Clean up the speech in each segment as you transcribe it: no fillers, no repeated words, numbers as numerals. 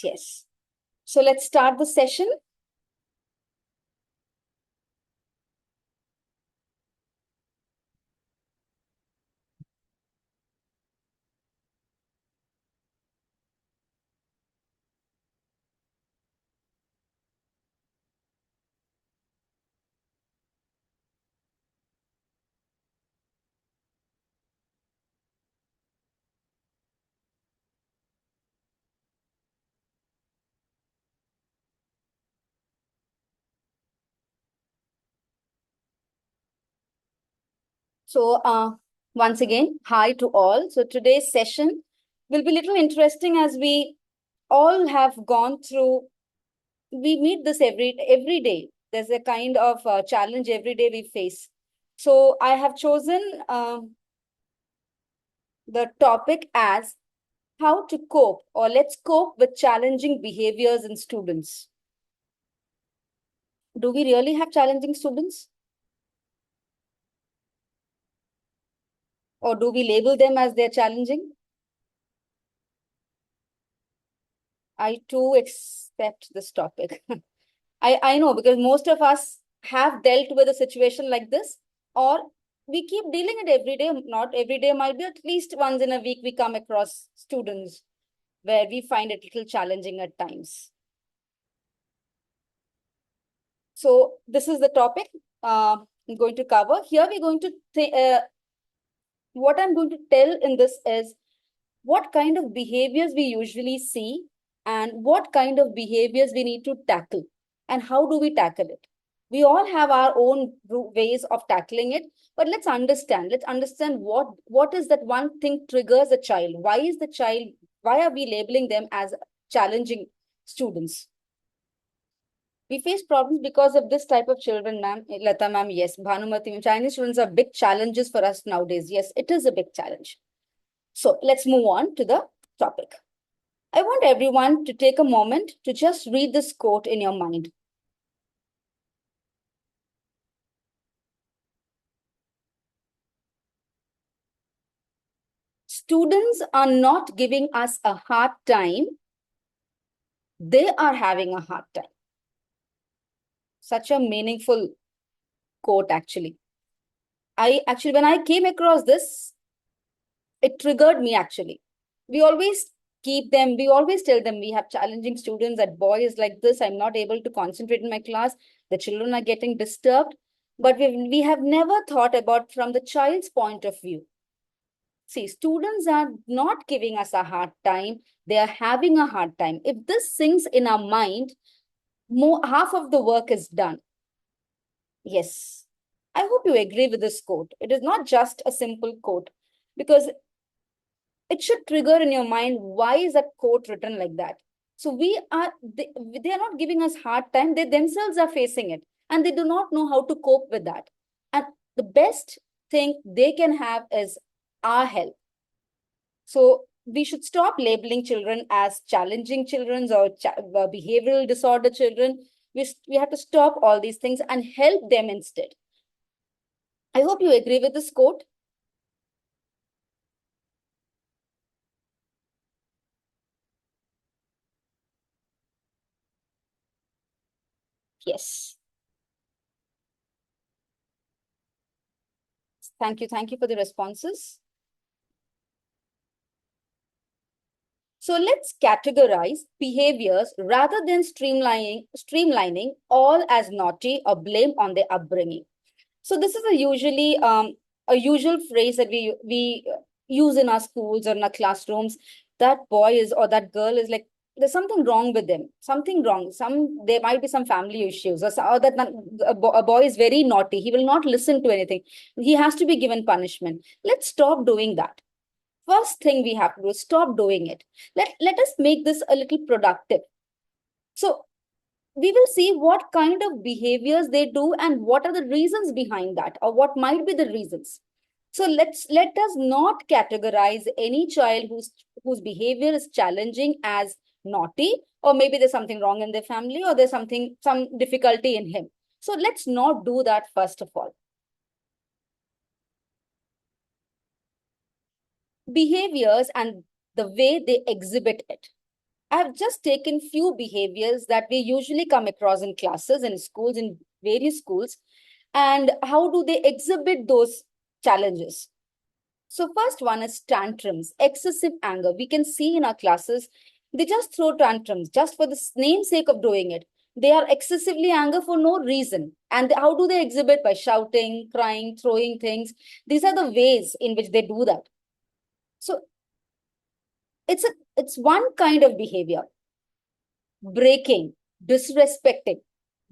Yes. So let's start the session. So once again, hi to all. So today's session will be a little interesting as we all have gone through. We meet this every day. There's a kind of challenge every day we face. So I have chosen the topic as how to cope, or let's cope with challenging behaviors in students. Do we really have challenging students? Or do we label them as they're challenging? I too accept this topic. I know because most of us have dealt with a situation like this, or we keep dealing it every day. Not every day, might be at least once in a week we come across students where we find it a little challenging at times. So this is the topic I'm going to cover. Here we're going to what I'm going to tell in this is what kind of behaviors we usually see and what kind of behaviors we need to tackle and how do we tackle it. We all have our own ways of tackling it, but let's understand what is that one thing triggers a child. Why are we labeling them as challenging students? We face problems because of this type of children, ma'am. Lata ma'am, yes. Bhanumati, Chinese students are big challenges for us nowadays. Yes, it is a big challenge. So let's move on to the topic. I want everyone to take a moment to just read this quote in your mind. Students are not giving us a hard time. They are having a hard time. Such a meaningful quote, actually. When I came across this, it triggered me actually. We always tell them we have challenging students, that boy is like this, I'm not able to concentrate in my class, the children are getting disturbed. But we have never thought about from the child's point of view. See, students are not giving us a hard time, they are having a hard time. If this sinks in our mind, half of the work is done. Yes. I hope you agree with this quote. It is not just a simple quote, because it should trigger in your mind, why is that quote written like that? So they are not giving us hard time, they themselves are facing it and they do not know how to cope with that. And the best thing they can have is our help. So we should stop labeling children as challenging children or behavioral disorder children. We have to stop all these things and help them instead. I hope you agree with this quote. Yes. Thank you. Thank you for the responses. So let's categorize behaviors rather than streamlining all as naughty or blame on their upbringing. So this is a usual phrase that we use in our schools or in our classrooms. That boy is or that girl is like, there's something wrong with them. Something wrong. There might be some family issues, or that a boy is very naughty. He will not listen to anything. He has to be given punishment. Let's stop doing that. First thing we have to do is stop doing it. Let us make this a little productive. So we will see what kind of behaviors they do and what are the reasons behind that, or what might be the reasons. So let us not categorize any child whose behavior is challenging as naughty, or maybe there's something wrong in their family, or there's some difficulty in him. So let's not do that first of all. Behaviors and the way they exhibit it. I've just taken few behaviors that we usually come across in classes, in schools, in various schools, and how do they exhibit those challenges. So first one is tantrums, excessive anger. We can see in our classes, they just throw tantrums just for the namesake of doing it. They are excessively angry for no reason. And how do they exhibit? By shouting, crying, throwing things. These are the ways in which they do that. So it's one kind of behavior. Breaking, disrespecting,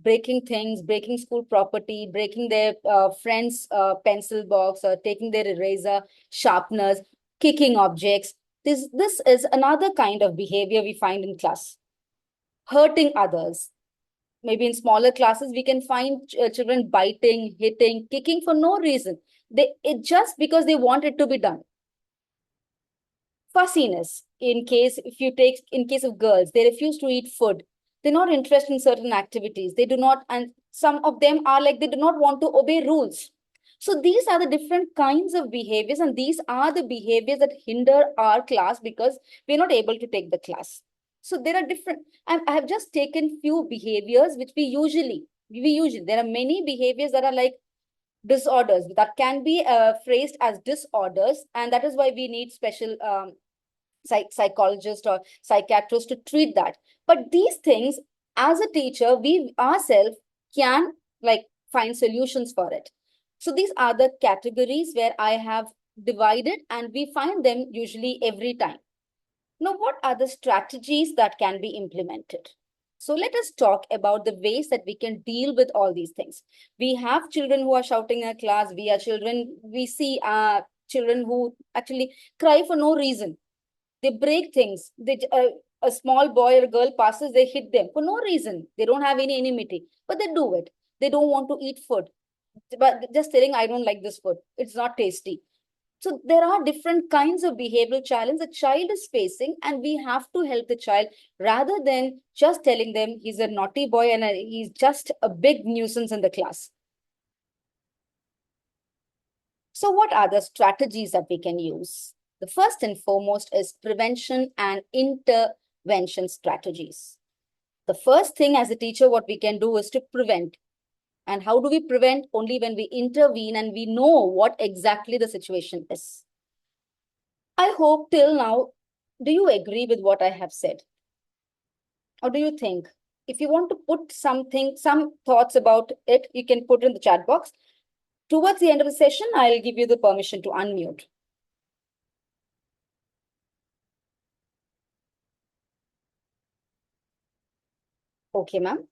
breaking things, breaking school property, breaking their friends' pencil box, or taking their eraser, sharpeners, kicking objects. This is another kind of behavior we find in class. Hurting others. Maybe in smaller classes, we can find children biting, hitting, kicking for no reason. It just because they want it to be done. Fussiness, in case of girls, they refuse to eat food. They're not interested in certain activities. They do not, and some of them are like they do not want to obey rules. So these are the different kinds of behaviors, and these are the behaviors that hinder our class because we're not able to take the class. So there are different, and I have just taken few behaviors which we usually there are many behaviors that are like disorders that can be phrased as disorders, and that is why we need special psychologist or psychiatrist to treat that. But these things, as a teacher, we ourselves can like find solutions for it. So these are the categories where I have divided, and we find them usually every time. Now, what are the strategies that can be implemented? So let us talk about the ways that we can deal with all these things. We have children who are shouting in class. We see children who actually cry for no reason. They break things. A small boy or girl passes, they hit them for no reason. They don't have any enmity, but they do it. They don't want to eat food, but just saying, I don't like this food. It's not tasty. So there are different kinds of behavioral challenge the child is facing, and we have to help the child rather than just telling them he's a naughty boy and he's just a big nuisance in the class. So what are the strategies that we can use? The first and foremost is prevention and intervention strategies. The first thing as a teacher, what we can do is to prevent. And how do we prevent? Only when we intervene and we know what exactly the situation is. I hope till now, do you agree with what I have said? Or do you think? If you want to put some thoughts about it, you can put in the chat box. Towards the end of the session, I'll give you the permission to unmute. Okay, ma'am.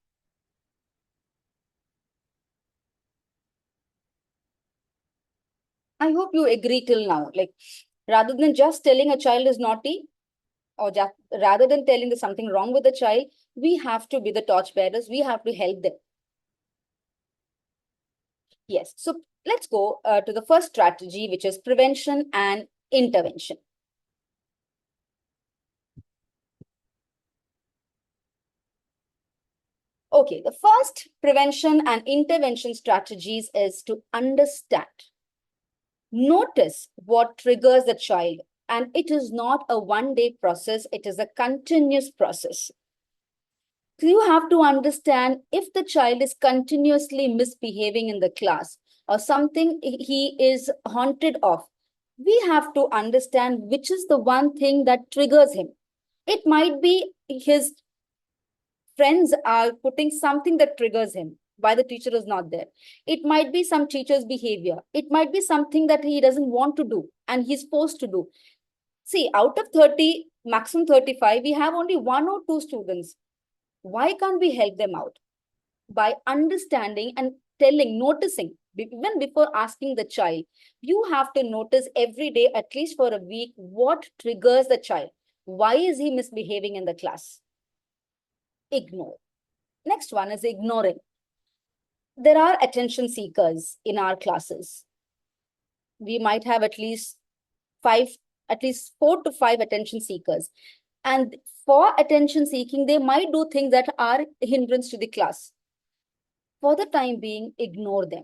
I hope you agree till now. Like, rather than just telling a child is naughty, or just, rather than telling there's something wrong with the child, we have to be the torchbearers. We have to help them. Yes. So let's go to the first strategy, which is prevention and intervention. Okay, the first prevention and intervention strategies is to understand. Notice what triggers the child, and it is not a one-day process, it is a continuous process. So you have to understand if the child is continuously misbehaving in the class or something he is haunted of. We have to understand which is the one thing that triggers him. It might be his friends are putting something that triggers him why the teacher is not there. It might be some teacher's behavior. It might be something that he doesn't want to do and he's forced to do. See, out of 30, maximum 35, we have only one or two students. Why can't we help them out? By understanding and telling, noticing, even before asking the child, you have to notice every day, at least for a week, what triggers the child. Why is he misbehaving in the class? Ignore. Next one is ignoring. There are attention seekers in our classes. We might have at least 4 to 5 attention seekers. And for attention seeking, they might do things that are hindrance to the class. For the time being, ignore them.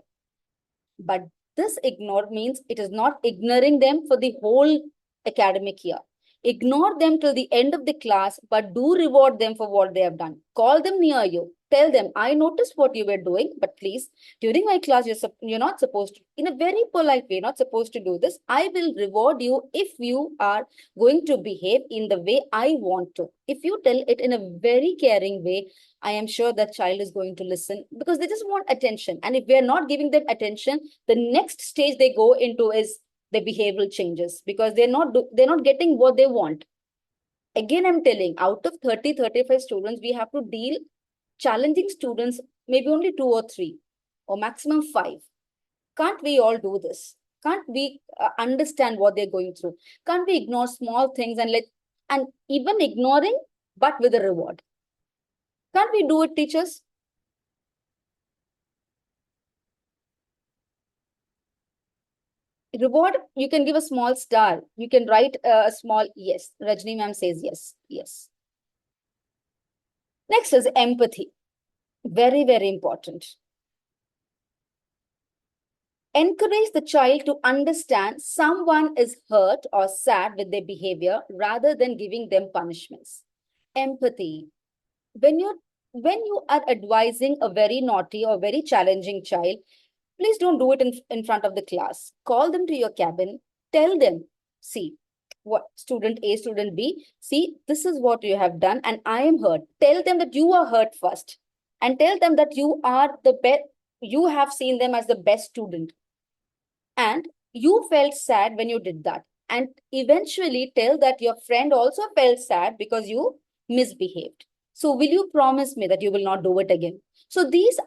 But this ignore means it is not ignoring them for the whole academic year. Ignore them till the end of the class, but do reward them for what they have done. Call them near you. Tell them, I noticed what you were doing, but please, during my class, you're not supposed to, in a very polite way, not supposed to do this. I will reward you if you are going to behave in the way I want to. If you tell it in a very caring way, I am sure that child is going to listen because they just want attention. And if we are not giving them attention, the next stage they go into is the behavioral changes because they're not getting what they want. Again, I'm telling, out of 30-35 students, we have to deal challenging students, maybe only 2 or 3 or maximum 5. Can't we all do this? Can't we understand what they're going through? Can't we ignore small things and even ignoring, but with a reward? Can't we do it, teachers? Reward, you can give a small star. You can write a small yes. Rajni ma'am says yes. Yes. Next is empathy. Very, very important. Encourage the child to understand someone is hurt or sad with their behavior rather than giving them punishments. Empathy. When you are advising a very naughty or very challenging child, please don't do it in front of the class. Call them to your cabin. Tell them, see, what student A, student B, see, this is what you have done and I am hurt. Tell them that you are hurt first and tell them that you are the best, you have seen them as the best student and you felt sad when you did that. And eventually tell that your friend also felt sad because you misbehaved. So will you promise me that you will not do it again? So these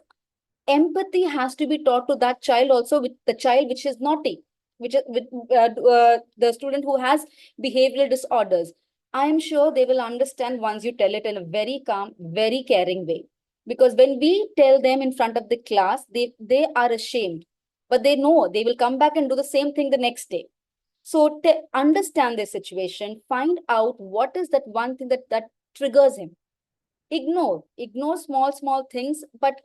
empathy has to be taught to that child also, with the child which is naughty, which is with the student who has behavioral disorders. I am sure they will understand once you tell it in a very calm, very caring way. Because when we tell them in front of the class, they are ashamed, but they know they will come back and do the same thing the next day. So understand their situation, find out what is that one thing that triggers him. Ignore small things, but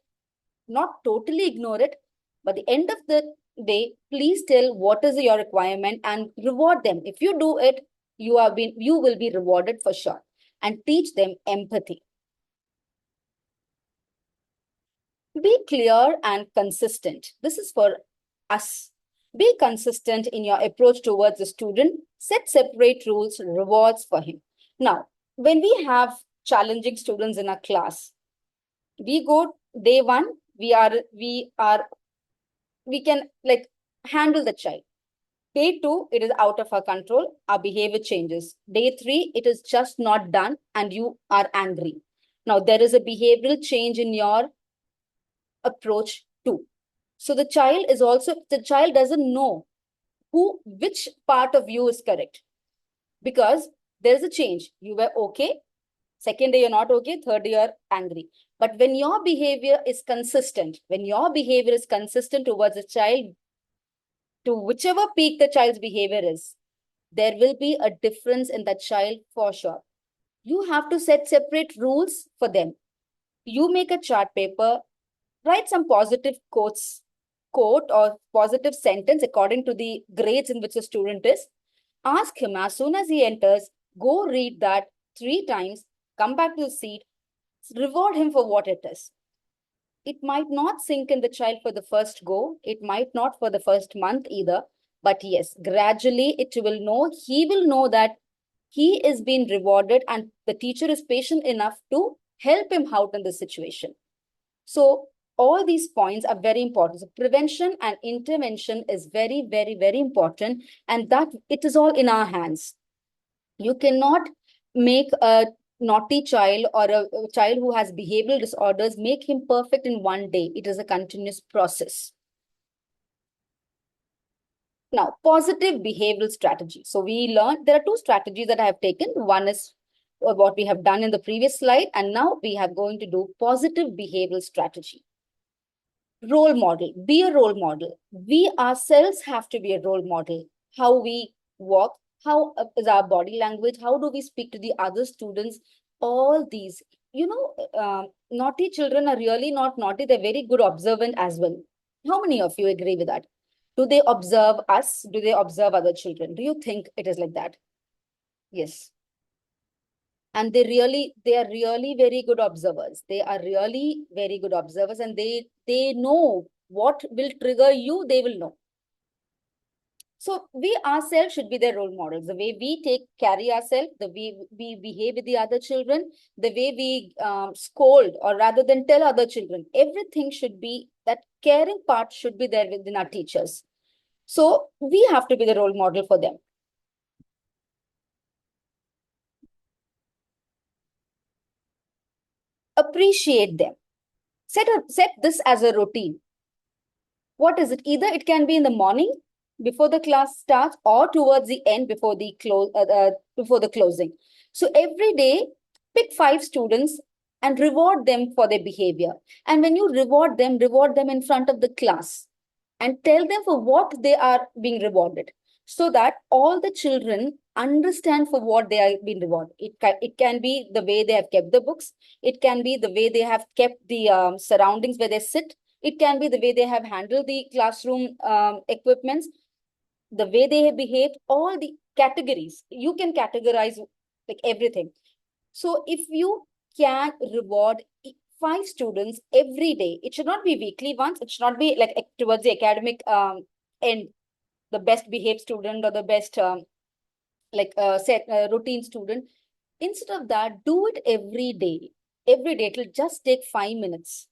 not totally ignore it, but the end of the day, please tell what is your requirement and reward them. If you do it, you will be rewarded for sure. And teach them empathy. Be clear and consistent. This is for us. Be consistent in your approach towards the student. Set separate rules, rewards for him. Now, when we have challenging students in a class, we go day one, we can like handle the child. Day two, it is out of our control. Our behavior changes. Day three, it is just not done and you are angry. Now, there is a behavioral change in your approach too. So the child doesn't know which part of you is correct because there's a change. You were okay. Second day, you're not okay. Third day, you're angry. But when your behavior is consistent, towards a child, to whichever peak the child's behavior is, there will be a difference in that child for sure. You have to set separate rules for them. You make a chart paper, write some positive quote or positive sentence according to the grades in which the student is. Ask him as soon as he enters, go read that 3 times, come back to the seat, reward him for what it is. It might not sink in the child for the first go. It might not for the first month either. But yes, gradually he will know that he is being rewarded and the teacher is patient enough to help him out in this situation. So all these points are very important. So prevention and intervention is very, very, very important. And that it is all in our hands. You cannot make a naughty child or a child who has behavioral disorders, make him perfect in one day. It is a continuous process. Now, positive behavioral strategy. So we learned there are 2 strategies that I have taken. One is what we have done in the previous slide, and now we are going to do positive behavioral strategy. Role model, be a role model. We ourselves have to be a role model. How we walk, how is our body language, how do we speak to the other students, all these. Naughty children are really not naughty, they're very good observant as well. How many of you agree with that? Do they observe us? Do they observe other children? Do you think it is like that? Yes. And they are really very good observers. They are really very good observers, and they know what will trigger you, they will know. So we ourselves should be their role models. The way we carry ourselves, the way we behave with the other children, the way we scold or rather than tell other children, everything should be, that caring part should be there within our teachers. So we have to be the role model for them. Appreciate them. Set this as a routine. What is it? Either it can be in the morning before the class starts or towards the end before the closing. So every day, pick 5 students and reward them for their behavior. And when you reward them in front of the class and tell them for what they are being rewarded, so that all the children understand for what they are being rewarded. It can be the way they have kept the books. It can be the way they have kept the surroundings where they sit. It can be the way they have handled the classroom equipments, the way they have behaved, all the categories. You can categorize like everything. So if you can reward 5 students every day, it should not be weekly once. It should not be like towards the academic end, the best behaved student or the best set routine student. Instead of that, do it every day. Every day, it will just take 5 minutes.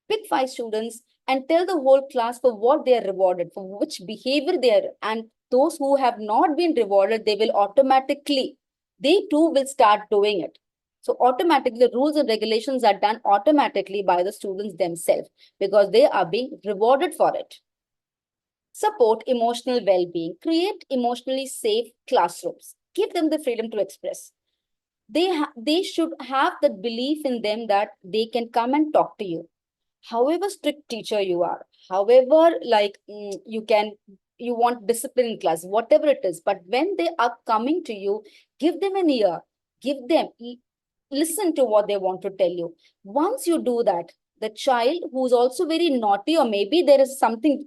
Pick 5 students and tell the whole class for what they are rewarded, for which behavior they are. And those who have not been rewarded, they will automatically, they too will start doing it. So automatically, the rules and regulations are done automatically by the students themselves because they are being rewarded for it. Support emotional well-being. Create emotionally safe classrooms. Give them the freedom to express. They should have that belief in them that they can come and talk to you however strict teacher you are, however you want discipline in class, whatever it is, but when they are coming to you, give them an ear, give them, listen to what they want to tell you. Once you do that, the child who's also very naughty, or maybe there is something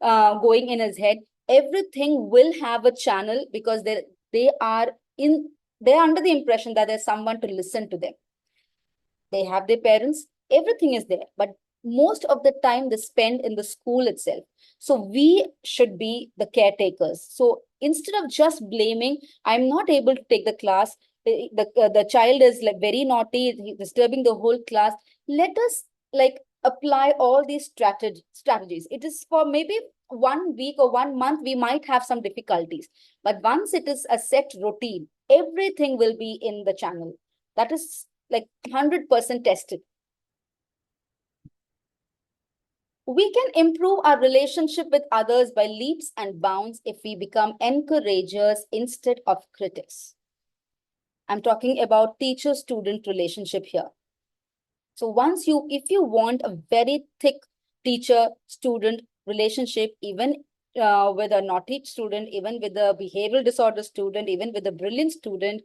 going in his head, everything will have a channel because they are in they're under the impression that there's someone to listen to them. They have their parents, everything is there, but most of the time they spend in the school itself. So we should be the caretakers. So instead of just blaming, I'm not able to take the class, the child is like very naughty, disturbing the whole class, let us like apply all these strategies. It is for maybe 1 week or 1 month we might have some difficulties, but once it is a set routine, everything will be in the channel. That is like 100% tested. We can improve our relationship with others by leaps and bounds if we become encouragers instead of critics. I'm talking about teacher-student relationship here. So if you want a very thick teacher-student relationship, even with a naughty student, even with a behavioral disorder student, even with a brilliant student,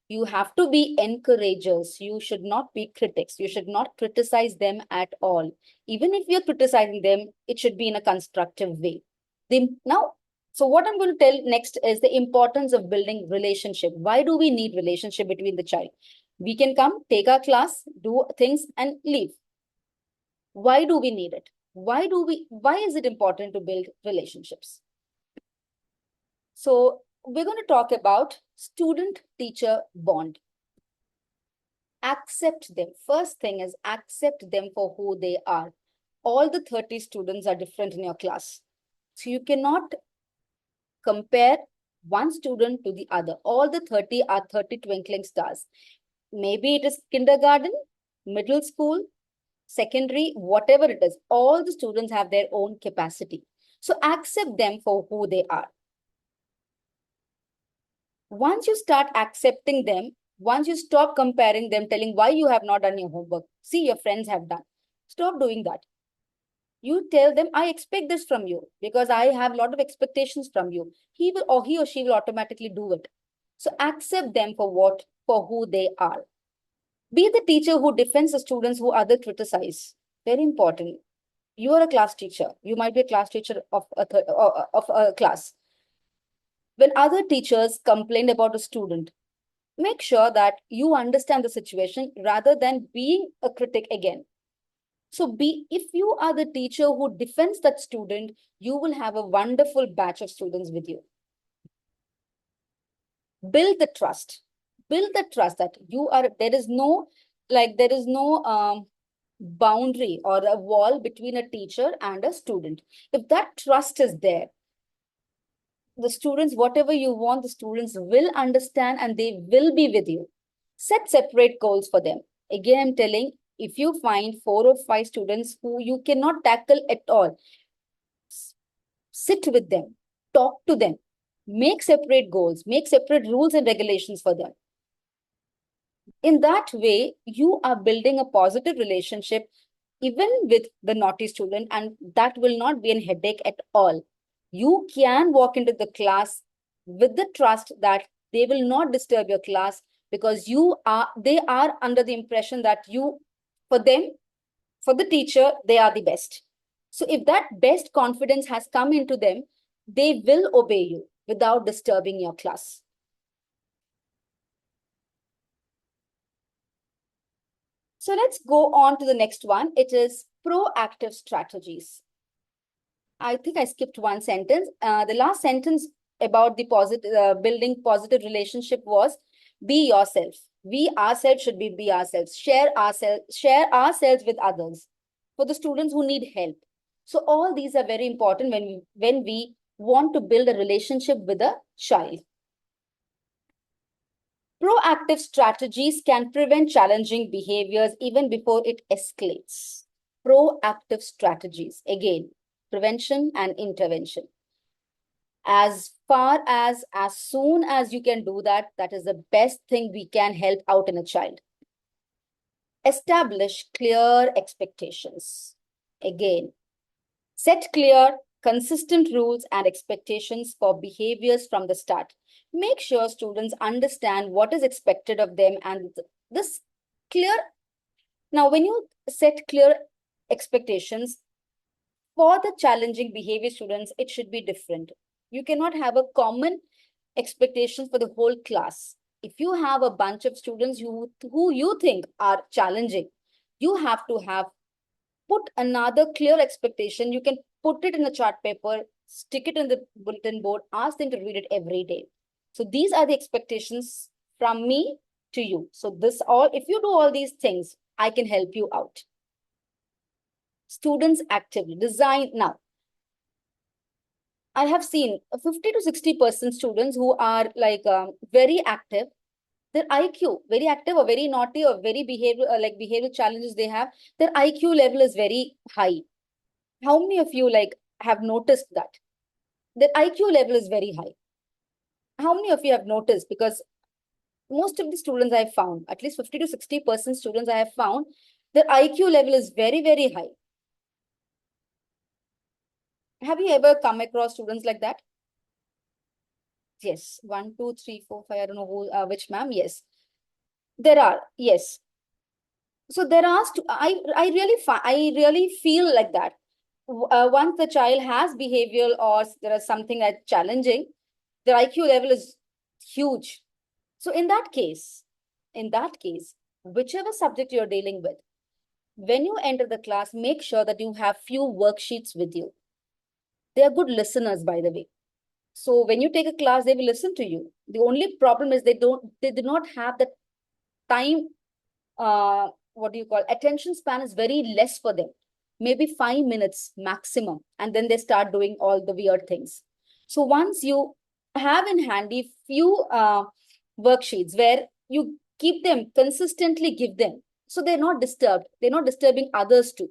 you have to be encouragers. You should not be critics. You should not criticize them at all. Even if you're criticizing them, it should be in a constructive way. So what I'm going to tell next is the importance of building relationship. Why do we need relationship between the child? We can come, take our class, do things and leave. Why do we need it? Why is it important to build relationships? So we're going to talk about student-teacher bond. Accept them. First thing is accept them for who they are. All the 30 students are different in your class. So you cannot compare one student to the other. All the 30 are 30 twinkling stars. Maybe it is kindergarten, middle school, secondary, whatever it is. All the students have their own capacity. So accept them for who they are. Once you start accepting them, once you stop comparing them, telling why you have not done your homework, see your friends have done, stop doing that. You tell them, I expect this from you because I have a lot of expectations from you. He or she will automatically do it. So accept them for who they are. Be the teacher who defends the students who others criticize. Very important. You are a class teacher. You might be a class teacher of a class. When other teachers complain about a student, make sure that you understand the situation rather than being a critic again. So if you are the teacher who defends that student, you will have a wonderful batch of students with you. Build the trust. Build the trust that there is no boundary or a wall between a teacher and a student. If that trust is there, the students, whatever you want, the students will understand and they will be with you. Set separate goals for them. Again, I'm telling, if you find 4 or 5 students who you cannot tackle at all, sit with them, talk to them, make separate goals, make separate rules and regulations for them. In that way, you are building a positive relationship even with the naughty student, and that will not be a headache at all. You can walk into the class with the trust that they will not disturb your class, because they are under the impression that for them, for the teacher, they are the best. So if that best confidence has come into them, they will obey you without disturbing your class. So let's go on to the next one. It is proactive strategies. I think I skipped one sentence. The last sentence about the building positive relationship was be yourself. We ourselves should be ourselves. Share ourselves with others for the students who need help. So all these are very important when we want to build a relationship with a child. Proactive strategies can prevent challenging behaviors even before it escalates. Proactive strategies, again, prevention and intervention. As soon as you can do that, that is the best thing we can help out in a child. Establish clear expectations. Again, set clear, consistent rules and expectations for behaviors from the start. Make sure students understand what is expected of them and this clear. Now, when you set clear expectations for the challenging behavior students, it should be different. You cannot have a common expectation for the whole class. If you have a bunch of students who you think are challenging, you have to put another clear expectation. You can put it in the chart paper, stick it in the bulletin board, ask them to read it every day. So these are the expectations from me to you. So if you do all these things, I can help you out. Students actively design. Now, I have seen 50 to 60% students who are very active. Their IQ, very active or very naughty or very behavioral challenges they have, their IQ level is very high. How many of you have noticed that? Their IQ level is very high. How many of you have noticed? Because most of the students I have found, at least 50 to 60% students I have found, their IQ level is very, very high. Have you ever come across students like that? Yes, 1, 2, 3, 4, 5. I don't know which ma'am. Yes, there are. Yes. So there are. I really feel like that. Once the child has behavioral or there is something that's challenging, their IQ level is huge. So in that case, whichever subject you're dealing with, when you enter the class, make sure that you have few worksheets with you. They are good listeners, by the way. So when you take a class, they will listen to you. The only problem is they do not have the time, attention span is very less for them. Maybe 5 minutes maximum. And then they start doing all the weird things. So once you have in handy few worksheets where you keep them, consistently give them. So they're not disturbed. They're not disturbing others too.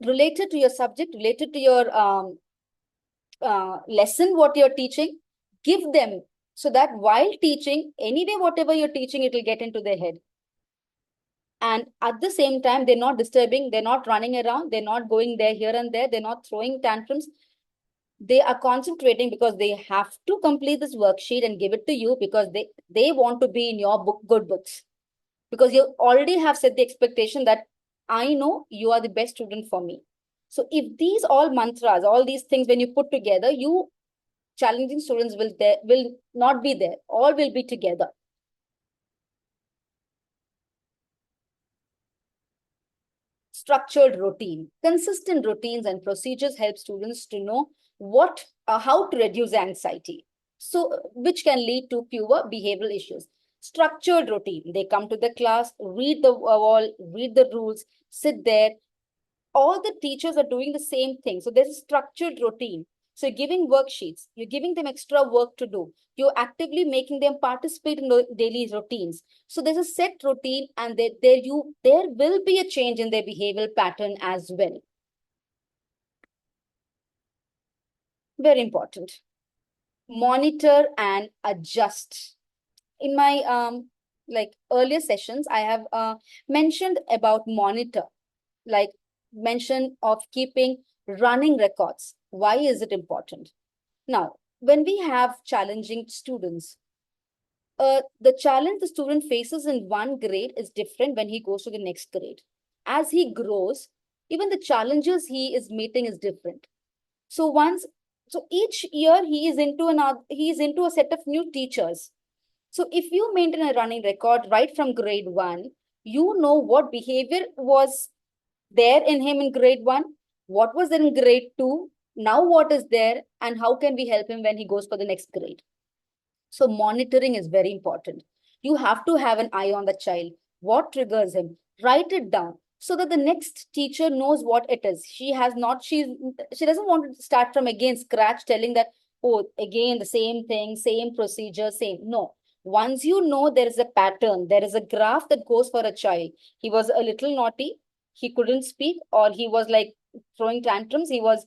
Related to your subject, related to your lesson, what you're teaching, give them, so that while teaching, anyway, whatever you're teaching, it will get into their head. And at the same time, they're not disturbing, they're not running around, they're not going there, here and there, they're not throwing tantrums. They are concentrating because they have to complete this worksheet and give it to you because they want to be in your good books. Because you already have set the expectation that I know you are the best student for me. So if these all mantras, all these things, when you put together, you challenging students will not be there. All will be together. Structured routine. Consistent routines and procedures help students to know how to reduce anxiety. So, which can lead to fewer behavioral issues. Structured routine. They come to the class, read the wall, read the rules, sit there. All the teachers are doing the same thing. So there's a structured routine. So you're giving worksheets, you're giving them extra work to do. You're actively making them participate in the daily routines. So there's a set routine, and there will be a change in their behavioral pattern as well. Very important. Monitor and adjust. In my like earlier sessions, I have mentioned about monitor, like mention of keeping running records. Why is it important? Now, when we have challenging students, the challenge the student faces in one grade is different when he goes to the next grade. As he grows, even the challenges he is meeting is different. So so each year he is into a set of new teachers. So if you maintain a running record right from grade one, you know what behavior was there in him in grade one, what was there in grade two, now what is there, and how can we help him when he goes for the next grade. So monitoring is very important. You have to have an eye on the child. What triggers him? Write it down so that the next teacher knows what it is. She doesn't want to start from again scratch, telling that, oh, again the same thing, same procedure, same. No. Once you know there is a pattern, there is a graph that goes for a child. He was a little naughty, he couldn't speak, or he was like throwing tantrums, he was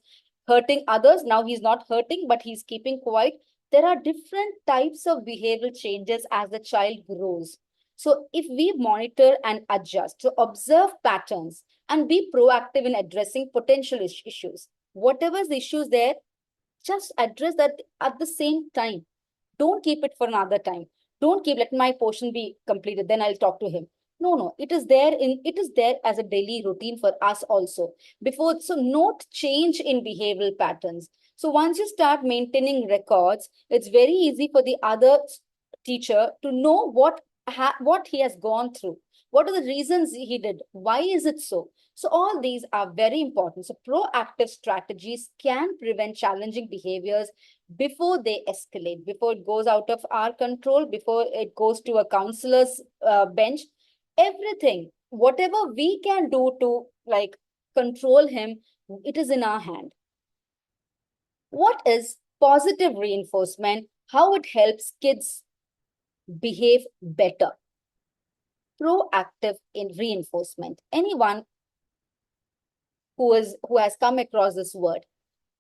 hurting others. Now he's not hurting, but he's keeping quiet. There are different types of behavioral changes as the child grows. So if we monitor and adjust, to observe patterns and be proactive in addressing potential issues, whatever is the issues there, just address that at the same time. Don't keep it for another time. Don't keep, let my portion be completed, then I'll talk to him. No, it is there as a daily routine for us also. So note change in behavioral patterns. So once you start maintaining records, it's very easy for the other teacher to know what he has gone through. What are the reasons he did? Why is it so? So all these are very important. So proactive strategies can prevent challenging behaviors before they escalate, before it goes out of our control, before it goes to a counselor's bench. Everything, whatever we can do to like control him, it is in our hand. What is positive reinforcement? How it helps kids behave better? Proactive in reinforcement. Anyone who has come across this word,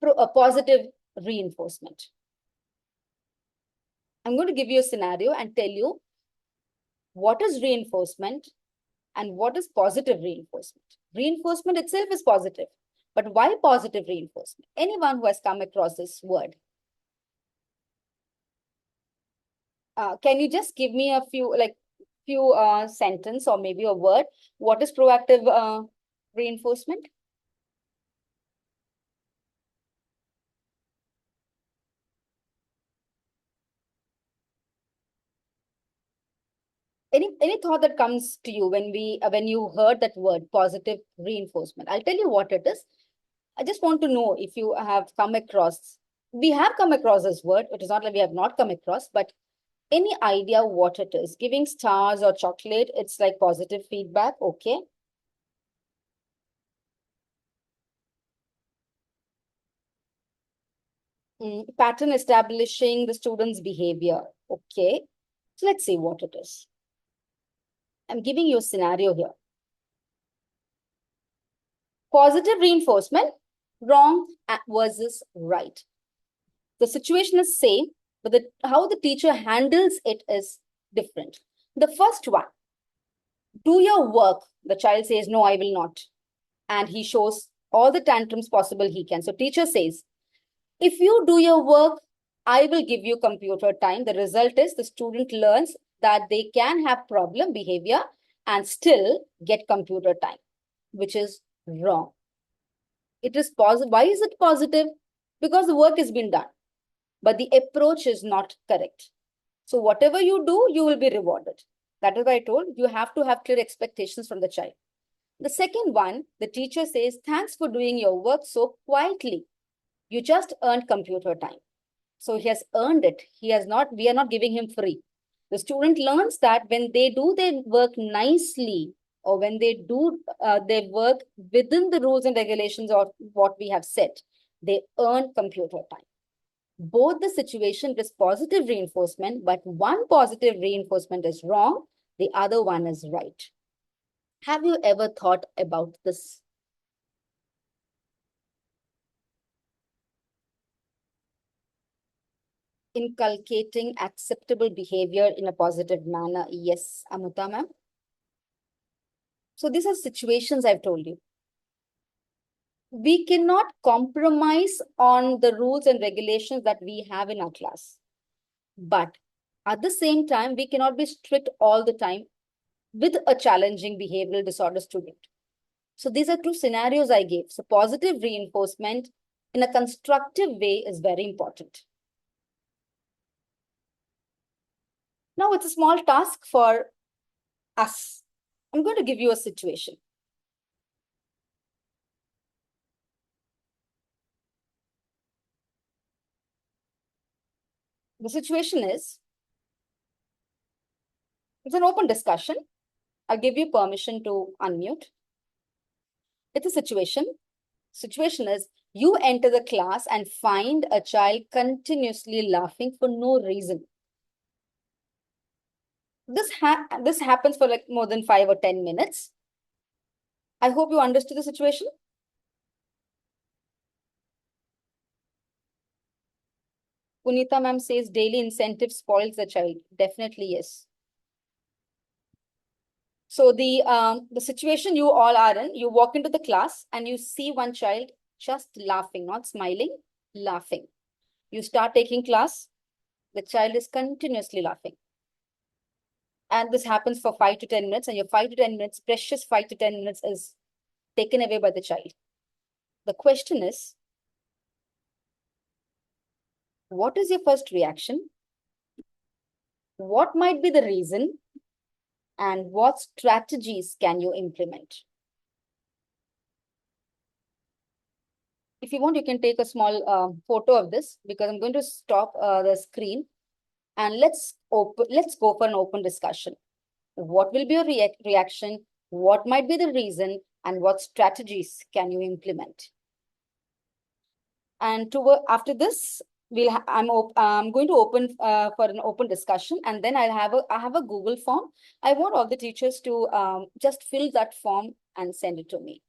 a positive reinforcement. I'm going to give you a scenario and tell you what is reinforcement and what is positive reinforcement. Reinforcement itself is positive, but why positive reinforcement? Anyone who has come across this word, can you just give me a few sentence or maybe a word? What is proactive reinforcement? Any thought that comes to you when you heard that word positive reinforcement? I'll tell you what it is. I just want to know if you have come across. We have come across this word. It is not like we have not come across, but any idea what it is? Giving stars or chocolate, it's like positive feedback. Okay. Pattern establishing the student's behavior. Okay. So let's see what it is. I'm giving you a scenario here. Positive reinforcement, wrong versus right. The situation is same, but how the teacher handles it is different. The first one, do your work. The child says, no, I will not. And he shows all the tantrums possible he can. So teacher says, if you do your work, I will give you computer time. The result is the student learns that they can have problem behavior and still get computer time, which is wrong. It is positive. Why is it positive? Because the work has been done. but the approach is not correct. So whatever you do, you will be rewarded. That is why I told you have to have clear expectations from the child. The second one, the teacher says, thanks for doing your work so quietly. You just earned computer time. So he has earned it. He has not, we are not giving him free. The student learns that when they do their work nicely, or when they do their work within the rules and regulations of what we have set, they earn computer time. Both the situation is positive reinforcement, but one positive reinforcement is wrong, the other one is right. Have you ever thought about this? Inculcating acceptable behavior in a positive manner. Yes, Amrita ma'am. So these are situations I've told you. We cannot compromise on the rules and regulations that we have in our class. But at the same time, we cannot be strict all the time with a challenging behavioral disorder student. So these are two scenarios I gave. So positive reinforcement in a constructive way is very important. Now it's a small task for us. I'm going to give you a situation. The situation is, it's an open discussion. I'll give you permission to unmute. It's a situation. Situation is, you enter the class and find a child continuously laughing for no reason. This happens for like more than 5 or 10 minutes. I hope you understood the situation. Punita ma'am says daily incentive spoils the child. Definitely yes. So the situation you all are in, you walk into the class and you see one child just laughing, not smiling, laughing. You start taking class, the child is continuously laughing. And this happens for 5 to 10 minutes, and your 5 to 10 minutes, precious 5 to 10 minutes is taken away by the child. The question is, what is your first reaction? What might be the reason? And what strategies can you implement? If you want, you can take a small photo of this, because I'm going to stop the screen and let's go for an open discussion. What will be your reaction? What might be the reason? And what strategies can you implement? And after this, I'm going to open for an open discussion, and then I have a Google form. I want all the teachers to just fill that form and send it to me.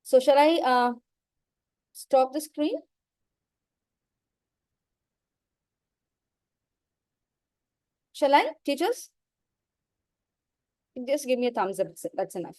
So shall I stop the screen? Shall I, teachers? Just give me a thumbs up. That's enough.